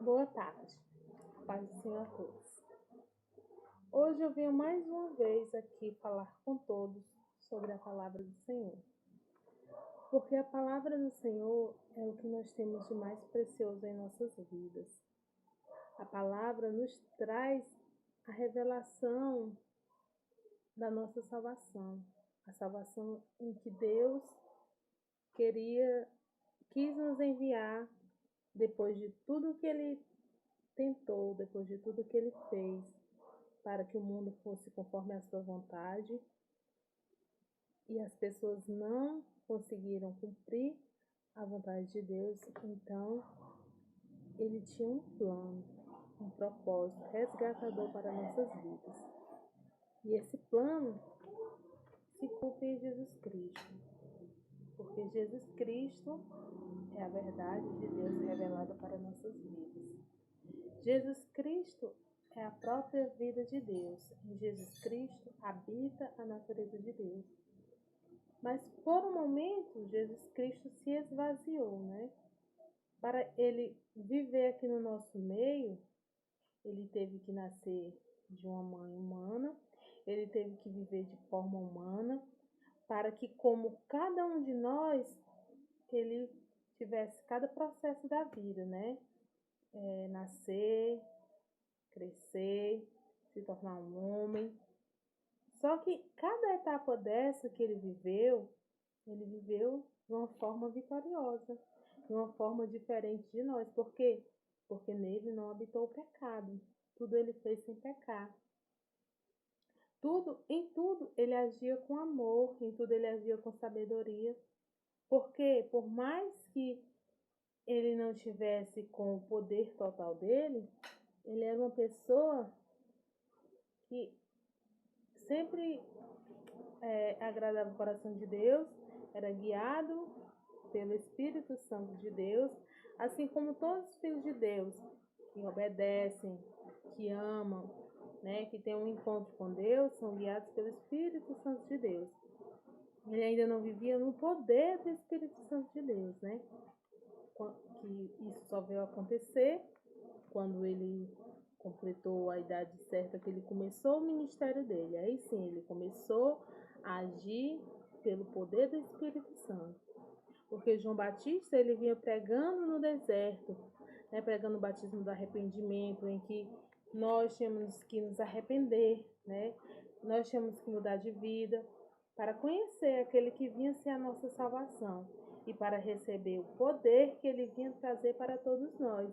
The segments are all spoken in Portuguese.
Boa tarde, paz do Senhor a todos. Hoje eu venho mais uma vez aqui falar com todos sobre a palavra do Senhor. Porque a palavra do Senhor é o que nós temos de mais precioso em nossas vidas. A palavra nos traz a revelação da nossa salvação. A salvação em que Deus quis nos enviar depois de tudo que Ele tentou, depois de tudo que Ele fez, para que o mundo fosse conforme a sua vontade, e as pessoas não conseguiram cumprir a vontade de Deus. Então ele tinha um plano, um propósito resgatador para nossas vidas, e esse plano se cumpre em Jesus Cristo, porque Jesus Cristo é a verdade de Deus revelada para nossas vidas. Jesus Cristo é a própria vida de Deus. Em Jesus Cristo habita a natureza de Deus. Mas por um momento, Jesus Cristo se esvaziou, né? Para ele viver aqui no nosso meio, ele teve que nascer de uma mãe humana, ele teve que viver de forma humana, para que, como cada um de nós, ele tivesse cada processo da vida, né? Nascer, crescer, se tornar um homem. Só que cada etapa dessa que ele viveu de uma forma vitoriosa, de uma forma diferente de nós. Por quê? Porque nele não habitou o pecado. Tudo ele fez sem pecar. Em tudo ele agia com amor, em tudo ele agia com sabedoria. Porque por mais que ele não tivesse com o poder total dele, ele era uma pessoa que sempre agradava o coração de Deus, era guiado pelo Espírito Santo de Deus, assim como todos os filhos de Deus que obedecem, que amam, né, que têm um encontro com Deus, são guiados pelo Espírito Santo de Deus. Ele ainda não vivia no poder do Espírito Santo de Deus, né? Que isso só veio acontecer quando ele completou a idade certa, que ele começou o ministério dele. Aí sim, ele começou a agir pelo poder do Espírito Santo. Porque João Batista, ele vinha pregando no deserto, né, pregando o batismo do arrependimento, em que nós tínhamos que nos arrepender, né? Nós tínhamos que mudar de vida para conhecer aquele que vinha ser a nossa salvação e para receber o poder que ele vinha trazer para todos nós.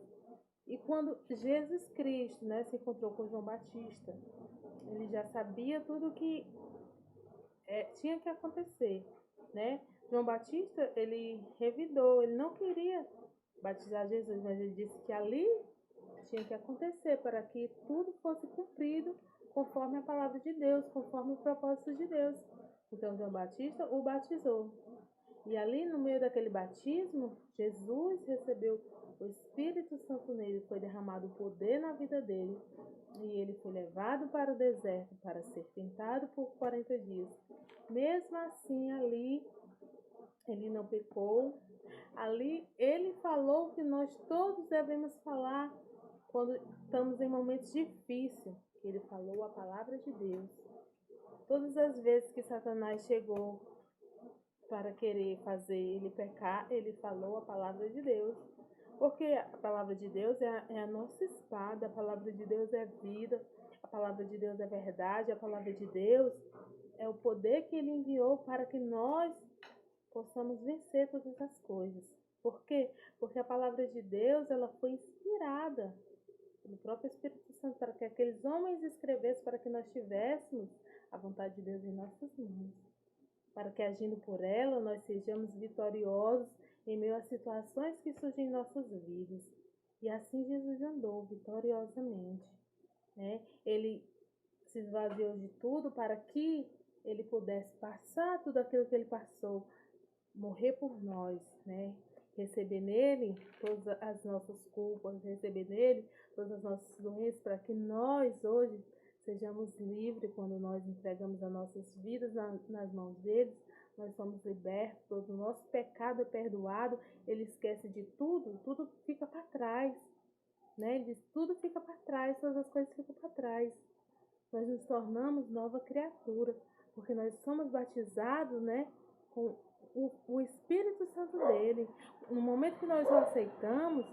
E quando Jesus Cristo, né, se encontrou com João Batista, ele já sabia tudo o que tinha que acontecer, né? João Batista, ele revidou, ele não queria batizar Jesus, mas ele disse que ali tinha que acontecer para que tudo fosse cumprido conforme a palavra de Deus, conforme o propósito de Deus. Então João Batista o batizou. E ali no meio daquele batismo, Jesus recebeu o Espírito Santo nele, foi derramado o poder na vida dele. E ele foi levado para o deserto para ser tentado por 40 dias. Mesmo assim, ali, ele não pecou. Ali, ele falou o que nós todos devemos falar quando estamos em momentos difíceis. Ele falou a palavra de Deus. Todas as vezes que Satanás chegou para querer fazer ele pecar, ele falou a palavra de Deus. Porque a palavra de Deus é a nossa espada, a palavra de Deus é vida, a palavra de Deus é verdade, a palavra de Deus é o poder que ele enviou para que nós possamos vencer todas as coisas. Por quê? Porque a palavra de Deus, ela foi inspirada pelo próprio Espírito Santo para que aqueles homens escrevessem, para que nós tivéssemos a vontade de Deus em nossas mãos, para que agindo por ela nós sejamos vitoriosos em meio às situações que surgem em nossas vidas. E assim Jesus andou vitoriosamente, né? Ele se esvaziou de tudo para que ele pudesse passar tudo aquilo que ele passou, morrer por nós, né? Receber nele todas as nossas culpas, receber nele todas as nossas doenças, para que nós hoje sejamos livres quando nós entregamos as nossas vidas nas mãos deles. Nós somos libertos, todo o nosso pecado é perdoado, ele esquece de tudo, tudo fica para trás. né? Ele diz, tudo fica para trás, todas as coisas ficam para trás. Nós nos tornamos nova criatura, porque nós somos batizados, né, com o Espírito Santo dele. No momento que nós o aceitamos,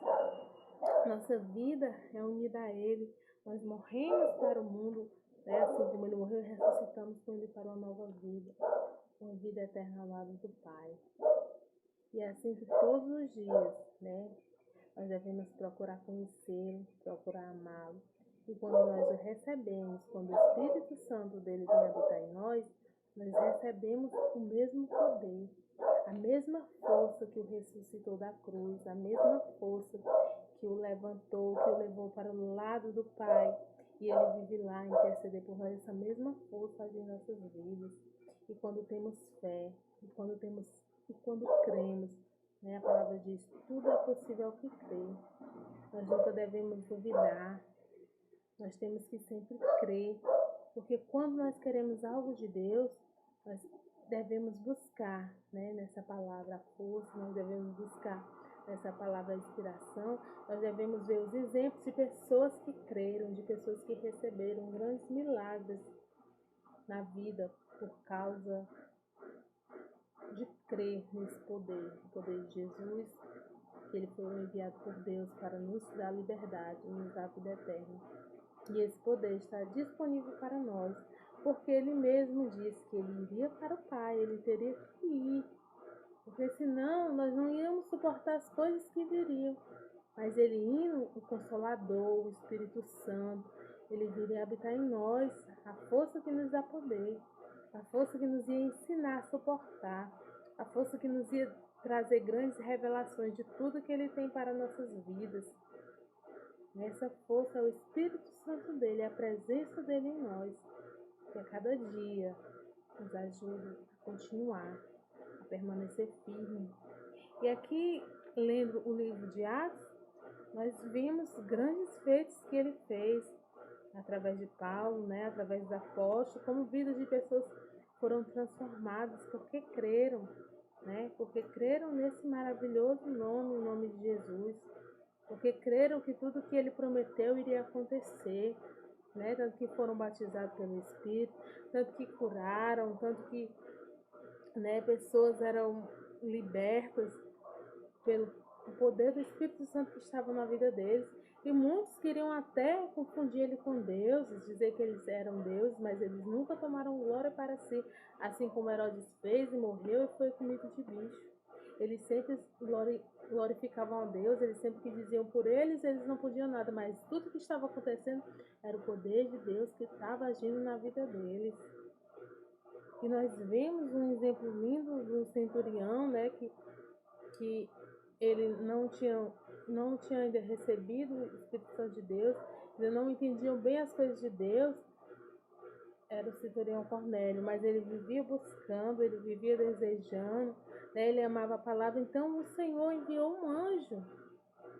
nossa vida é unida a ele. Nós morremos para o mundo, né, assim como ele morreu, ressuscitamos com ele para uma nova vida, uma vida eterna ao lado do Pai. E é assim que todos os dias, né, nós devemos procurar conhecê-lo, procurar amá-lo. E quando nós o recebemos, quando o Espírito Santo dele vem habitar em nós recebemos o mesmo poder, a mesma força que o ressuscitou da cruz, a mesma força que o levantou, que o levou para o lado do Pai. E ele vive lá interceder por nós, essa mesma força em nossas vidas. E quando temos fé, e quando cremos, né, a palavra diz, tudo é possível ao que crê. Nós nunca devemos duvidar, nós temos que sempre crer, porque quando nós queremos algo de Deus, nós devemos buscar, né, nessa palavra a força, nós devemos buscar nessa palavra a inspiração, nós devemos ver os exemplos de pessoas que creram, de pessoas que receberam grandes milagres na vida por causa de crer nesse poder, o poder de Jesus, que ele foi enviado por Deus para nos dar liberdade, nos dar a vida eterna. E esse poder está disponível para nós, porque ele mesmo disse que ele iria para o Pai, ele teria que ir, porque senão nós não íamos suportar as coisas que viriam. Mas ele indo, o Consolador, o Espírito Santo, ele viria habitar em nós, a força que nos dá poder, a força que nos ia ensinar a suportar, a força que nos ia trazer grandes revelações de tudo que ele tem para nossas vidas. Essa força é o Espírito Santo dele, a presença dele em nós, que a cada dia nos ajuda a continuar, a permanecer firme. E aqui, lendo o livro de Atos, nós vimos grandes feitos que ele fez, através de Paulo, né, através dos apóstolos, como vidas de pessoas foram transformadas porque creram, né, porque creram nesse maravilhoso nome, o nome de Jesus, porque creram que tudo que ele prometeu iria acontecer, né, tanto que foram batizados pelo Espírito, tanto que curaram, tanto que, né, pessoas eram libertas pelo poder do Espírito Santo que estava na vida deles. E muitos queriam até confundir ele com deuses, dizer que eles eram deuses, mas eles nunca tomaram glória para si, assim como Herodes fez e morreu e foi comido de bicho. Eles sempre glorificavam a Deus, eles sempre que diziam por eles não podiam nada, mas tudo que estava acontecendo era o poder de Deus que estava agindo na vida deles. E nós vemos um exemplo lindo do centurião, né, que ele não tinha ainda recebido o Espírito Santo de Deus, eles não entendiam bem as coisas de Deus, era o centurião Cornélio, mas ele vivia buscando, ele vivia desejando, né? Ele amava a palavra, então o Senhor enviou um anjo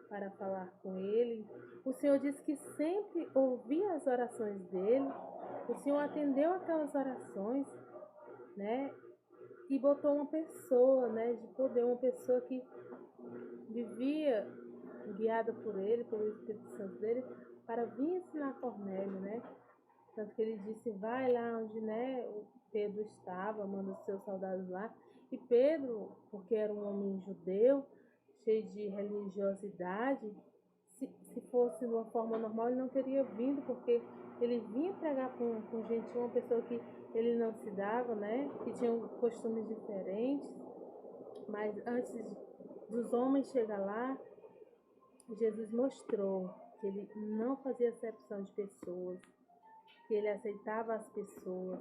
para falar com ele. O Senhor disse que sempre ouvia as orações dele, o Senhor atendeu aquelas orações, né? E botou uma pessoa, né, de poder, uma pessoa que vivia guiada por ele, pelo Espírito Santo dele, para vir ensinar Cornélio, né? Tanto que ele disse, vai lá onde, né, o Pedro estava, manda os seus soldados lá. E Pedro, porque era um homem judeu, cheio de religiosidade, se fosse de uma forma normal, ele não teria vindo, porque ele vinha pregar com gente, uma pessoa que ele não se dava, né, que tinham costumes diferentes. Mas antes dos homens chegar lá, Jesus mostrou que ele não fazia acepção de pessoas, que ele aceitava as pessoas,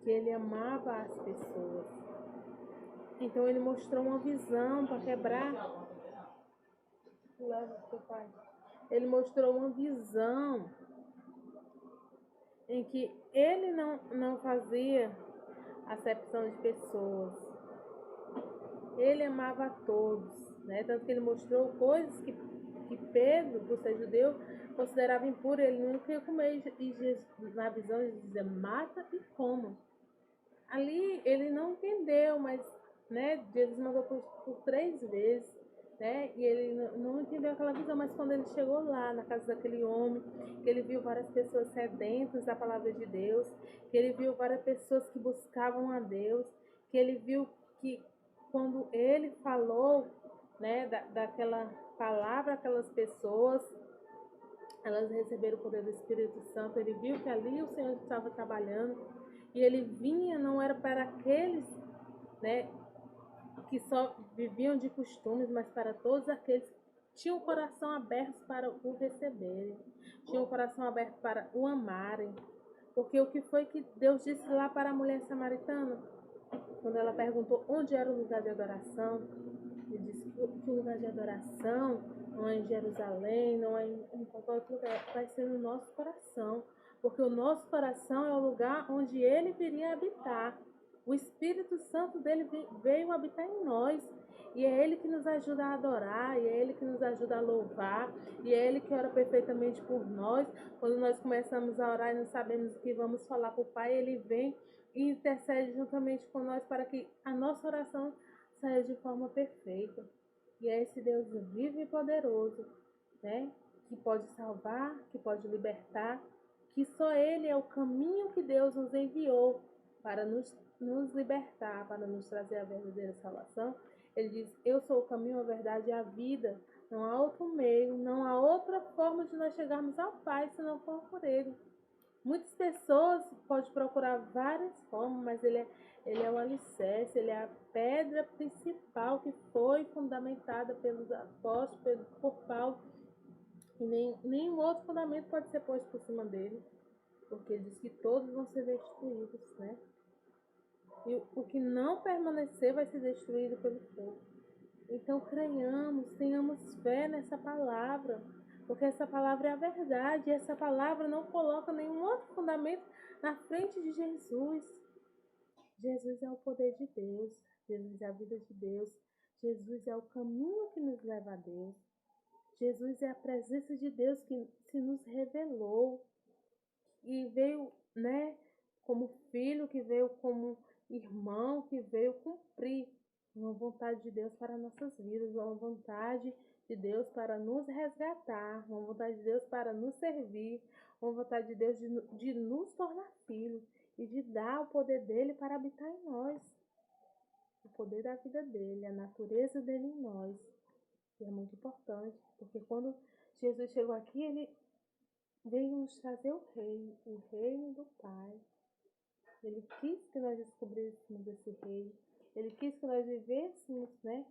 que ele amava as pessoas. Então ele mostrou uma visão para quebrar. Leva seu pai. Ele mostrou uma visão em que ele não fazia acepção de pessoas. Ele amava a todos, né? Tanto que ele mostrou coisas que Pedro, por ser judeu, considerava impuro, ele não queria comer. E Jesus, na visão, ele dizia, mata e coma. Ali ele não entendeu, mas, né, Jesus mandou por 3 vezes. né? E ele não entendeu aquela visão, mas quando ele chegou lá na casa daquele homem, que ele viu várias pessoas sedentas da palavra de Deus, que ele viu várias pessoas que buscavam a Deus, que ele viu que quando ele falou, né, daquela palavra, aquelas pessoas, elas receberam o poder do Espírito Santo. Ele viu que ali o Senhor estava trabalhando e ele vinha, não era para aqueles, né, que só viviam de costumes, mas para todos aqueles que tinham o coração aberto para o receberem, tinham o coração aberto para o amarem. Porque o que foi que Deus disse lá para a mulher samaritana? Quando ela perguntou onde era o lugar de adoração, ele disse que o lugar de adoração não é em Jerusalém, não é em qualquer outro lugar, vai ser no nosso coração. Porque o nosso coração é o lugar onde ele viria habitar. O Espírito Santo dele veio habitar em nós. E é Ele que nos ajuda a adorar, e é Ele que nos ajuda a louvar, e é Ele que ora perfeitamente por nós. Quando nós começamos a orar e não sabemos o que vamos falar para o Pai, Ele vem e intercede juntamente com nós para que a nossa oração saia de forma perfeita. E é esse Deus vivo e poderoso, né? Que pode salvar, que pode libertar, que só Ele é o caminho que Deus nos enviou para nos libertar, para nos trazer a verdadeira salvação. Ele diz: eu sou o caminho, a verdade e a vida. Não há outro meio, não há outra forma de nós chegarmos ao Pai se não for por Ele. Muitas pessoas podem procurar várias formas, mas ele é o alicerce, ele é a pedra principal que foi fundamentada pelos apóstolos, por Paulo. E nenhum outro fundamento pode ser posto por cima dele, porque ele diz que todos vão ser destruídos, né? E o que não permanecer vai ser destruído pelo fogo. Então creiamos, tenhamos fé nessa palavra, porque essa palavra é a verdade, e essa palavra não coloca nenhum outro fundamento na frente de Jesus. Jesus é o poder de Deus, Jesus é a vida de Deus, Jesus é o caminho que nos leva a Deus, Jesus é a presença de Deus que se nos revelou e veio, né, como filho, que veio como irmão, que veio cumprir uma vontade de Deus para nossas vidas, uma vontade de Deus para nos resgatar, uma vontade de Deus para nos servir, uma vontade de Deus de nos tornar filhos e de dar o poder dele para habitar em nós, o poder da vida dele, a natureza dele em nós. E é muito importante, porque quando Jesus chegou aqui, ele veio nos trazer o reino do Pai. Ele quis que nós descobríssemos esse reino. Ele quis que nós vivêssemos, né,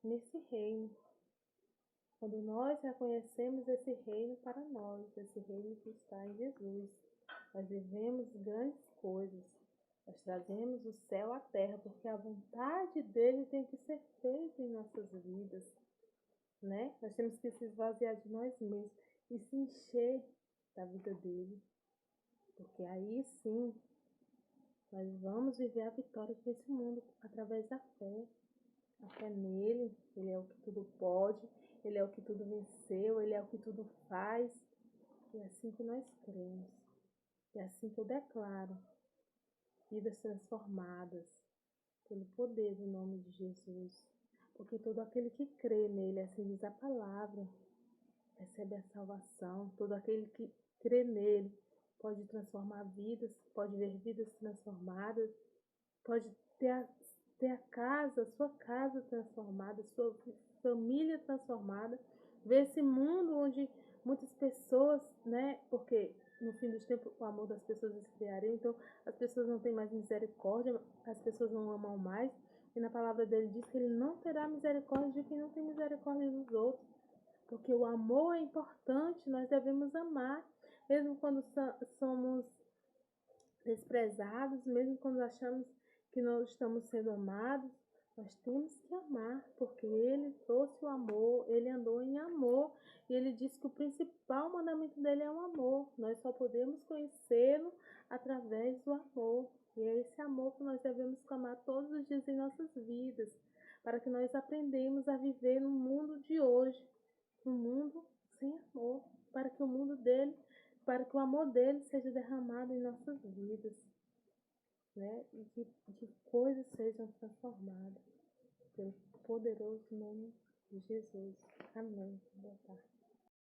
nesse reino. Quando nós reconhecemos esse reino para nós, esse reino que está em Jesus, nós vivemos grandes coisas. Nós trazemos o céu à terra, porque a vontade dele tem que ser feita em nossas vidas, né? Nós temos que se esvaziar de nós mesmos e se encher da vida dele, porque aí sim nós vamos viver a vitória desse mundo através da fé. A fé nele, ele é o que tudo pode, ele é o que tudo venceu, ele é o que tudo faz. E é assim que nós cremos. É assim que eu declaro vidas transformadas pelo poder do nome de Jesus. Porque todo aquele que crê nele, assim diz a palavra, recebe a salvação. Todo aquele que crê nele pode transformar vidas, pode ver vidas transformadas, pode ter a casa, sua casa transformada, sua família transformada, ver esse mundo onde muitas pessoas, né, porque no fim dos tempos o amor das pessoas esfriaria, então as pessoas não têm mais misericórdia, as pessoas não amam mais, e na palavra dele diz que ele não terá misericórdia de quem não tem misericórdia dos outros, porque o amor é importante, nós devemos amar, mesmo quando somos desprezados, mesmo quando achamos que não estamos sendo amados, nós temos que amar, porque ele trouxe o amor, ele andou em amor, e ele disse que o principal mandamento dele é o amor. Nós só podemos conhecê-lo através do amor. E é esse amor que nós devemos clamar todos os dias em nossas vidas, para que nós aprendamos a viver no mundo de hoje, um mundo sem amor, para que o mundo dele, para que o amor dele seja derramado em nossas vidas, né? E que coisas sejam transformadas pelo poderoso nome de Jesus. Amém. Boa tarde.